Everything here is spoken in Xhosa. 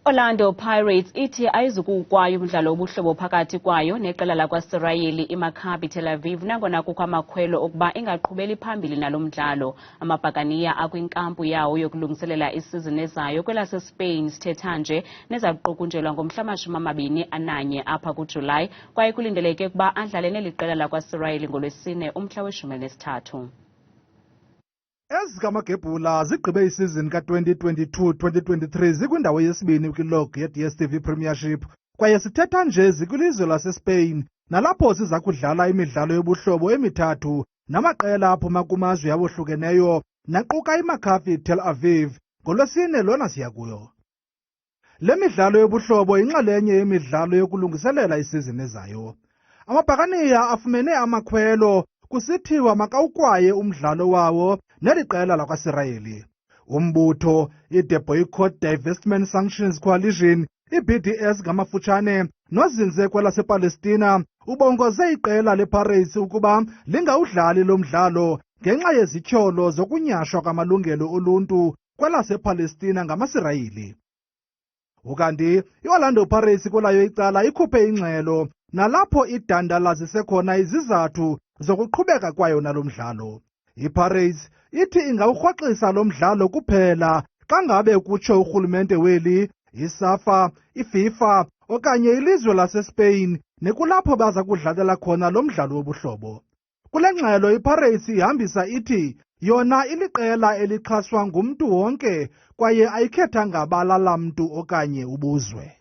Orlando Pirates ithi ayizukuwukwaya umdlalo wobuhlobo phakathi kwayo neqela lakwa-Sirayeli iMaccabi Tel Aviv nangona kukho amakhwelo okuba ingaqhubeli phambili nalomdlalo. Amabhakaniya akwinkampu yawo yokulungiselela isizini ezayo kwelase Spain sithetha nje nezakuqukunjelwa ngomhla 21 apha kuJulayi, kwaye kulindeleke ukuba adlale neli qela lakwa-Sirayeli ngolwesine umhla we-13. Ezikamagebhula zigqibe isizini ka-2022-2023 zikwindawo yesibini kwilog ye-DStv Premiership, kwaye sithetha nje zikwilizwe laseSpain, nalapho ziza kudlala imidlalo yobuhlobo emithathu namaqela aphuma kumazwe abohlukeneyo naquka iMaccabi Tel Aviv ngolwesine lona siya kuyo. Le midlalo yobuhlobo yinxalenye yemidlalo yokulungiselela isizini ezayo. Amabhakaniya afumene amakhwelo kusithiwa makawukwaye umdlalo wawo neli qela lakwa-Sirayeli. Umbutho i-The Boycott, Divestment Sanctions Coalition, i-BDS ngamafutshane, nozinze kwelasePalestina ubongoze iqela lePirates ukuba lingawudlali lo mdlalo ngenxa yezityholo zokunyhashwa kwamalungelo oluntu kwelasePalestina ngamaSirayeli. Ukanti i-Orlando Pirates kwelayo icala ikhuphe ingxelo nalapho idandalazise khona izizathu zokuqhubeka kwayo nalomdlalo. IPirates ithi ingawurhoxisa lo mdlalo kuphela xa ngabe kutsho urhulumente weli, iSAFA, iFIFA okanye ilizwe laseSpain nekulapho baza kudlalela khona lo mdlalo wobuhlobo. Kule ngxelo iPirates ihambisa ithi yona iliqela elixhaswa ngumntu wonke kwaye ayikhethanga bala lamntu okanye ubuzwe.